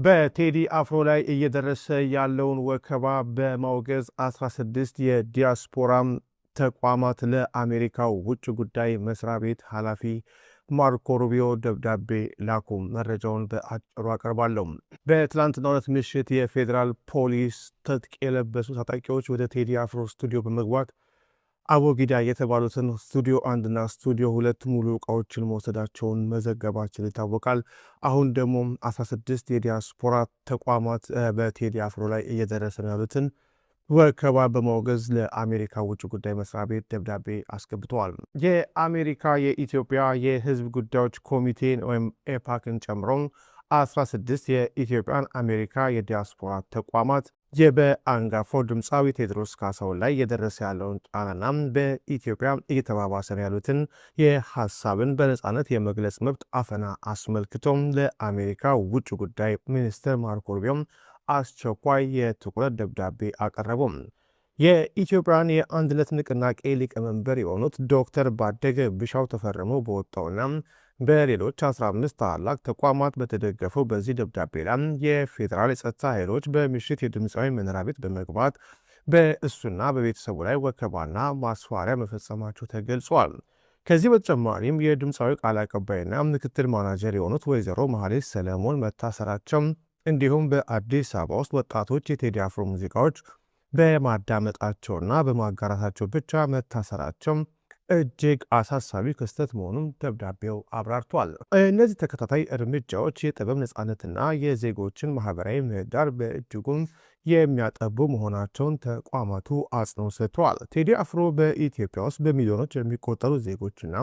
በቴዲ አፍሮ ላይ እየደረሰ ያለውን ወከባ በማውገዝ 16 የዲያስፖራ ተቋማት ለአሜሪካው ውጭ ጉዳይ መስሪያ ቤት ኃላፊ ማርኮ ሩቢዮ ደብዳቤ ላኩ። መረጃውን በአጭሩ አቀርባለሁ። በትላንትናው ዕለት ምሽት የፌዴራል ፖሊስ ትጥቅ የለበሱ ታጣቂዎች ወደ ቴዲ አፍሮ ስቱዲዮ በመግባት አቦጊዳ የተባሉትን ስቱዲዮ 1 እና ስቱዲዮ 2 ሙሉ ዕቃዎችን መውሰዳቸውን መዘገባችን ይታወቃል። አሁን ደግሞ 16 የዲያስፖራ ተቋማት በቴዲ አፍሮ ላይ እየደረሰ ያሉትን ወከባ በማውገዝ ለአሜሪካ ውጭ ጉዳይ መስሪያ ቤት ደብዳቤ አስገብተዋል። የአሜሪካ የኢትዮጵያ የሕዝብ ጉዳዮች ኮሚቴን ወይም ኤፓክን ጨምሮ 16 የኢትዮጵያን አሜሪካ የዲያስፖራ ተቋማት በአንጋፋው ድምፃዊ ቴዎድሮስ ካሳሁን ላይ እየደረሰ ያለውን ጫናና በኢትዮጵያ እየተባባሰ ያሉትን የሀሳብን በነጻነት የመግለጽ መብት አፈና አስመልክቶም ለአሜሪካ ውጭ ጉዳይ ሚኒስትር ማርኮ ሩቢዮ አስቸኳይ የትኩረት ደብዳቤ አቀረቡ። የኢትዮጵያን የአንድነት ንቅናቄ ሊቀመንበር የሆኑት ዶክተር ባደገ ቢሻው ተፈርመው በወጣውና በሌሎች 15 ታላላቅ ተቋማት በተደገፈው በዚህ ደብዳቤ ላይ የፌዴራል የጸጥታ ኃይሎች በምሽት የድምፃዊ መኖሪያ ቤት በመግባት በእሱና በቤተሰቡ ላይ ወከባና ማስፈራሪያ መፈጸማቸው ተገልጿል። ከዚህ በተጨማሪም የድምፃዊ ቃል አቀባይና ምክትል ማናጀር የሆኑት ወይዘሮ መሐሌት ሰለሞን መታሰራቸው እንዲሁም በአዲስ አበባ ውስጥ ወጣቶች የቴዲ አፍሮ ሙዚቃዎች በማዳመጣቸውና በማጋራታቸው ብቻ መታሰራቸው እጅግ አሳሳቢ ክስተት መሆኑን ደብዳቤው አብራርቷል። እነዚህ ተከታታይ እርምጃዎች የጥበብ ነጻነትና የዜጎችን ማህበራዊ ምህዳር በእጅጉም የሚያጠቡ መሆናቸውን ተቋማቱ አጽንኦት ሰጥተዋል። ቴዲ አፍሮ በኢትዮጵያ ውስጥ በሚሊዮኖች የሚቆጠሩ ዜጎችና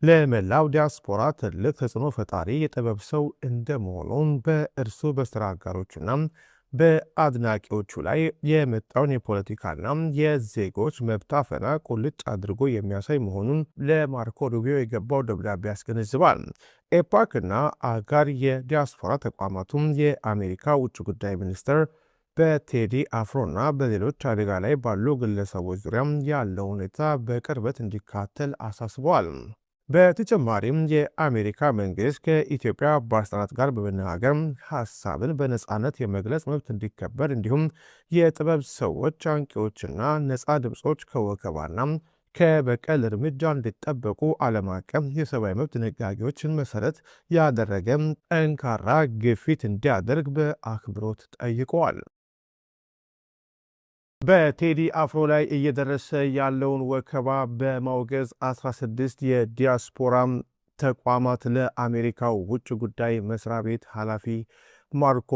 ለመላው ዲያስፖራ ትልቅ ተጽዕኖ ፈጣሪ የጥበብ ሰው እንደመሆኑም በእርሱ በስራ አጋሮችና በአድናቂዎቹ ላይ የመጣውን የፖለቲካና የዜጎች መብት አፈና ቁልጭ አድርጎ የሚያሳይ መሆኑን ለማርኮ ሩቢዮ የገባው ደብዳቤ ያስገነዝባል። ኤፓክ እና አጋር የዲያስፖራ ተቋማቱም የአሜሪካ ውጭ ጉዳይ ሚኒስትር በቴዲ አፍሮና በሌሎች አደጋ ላይ ባሉ ግለሰቦች ዙሪያ ያለው ሁኔታ በቅርበት እንዲካተል አሳስበዋል። በተጨማሪም የአሜሪካ መንግስት ከኢትዮጵያ ባለስልጣናት ጋር በመነጋገር ሀሳብን በነጻነት የመግለጽ መብት እንዲከበር እንዲሁም የጥበብ ሰዎች፣ አንቂዎችና ነጻ ድምፆች ከወከባና ከበቀል እርምጃ እንዲጠበቁ ዓለም አቀፍ የሰብአዊ መብት ድንጋጌዎችን መሰረት ያደረገ ጠንካራ ግፊት እንዲያደርግ በአክብሮት ጠይቀዋል። በቴዲ አፍሮ ላይ እየደረሰ ያለውን ወከባ በማውገዝ 16 የዲያስፖራ ተቋማት ለአሜሪካው ውጭ ጉዳይ መስሪያ ቤት ኃላፊ ማርኮ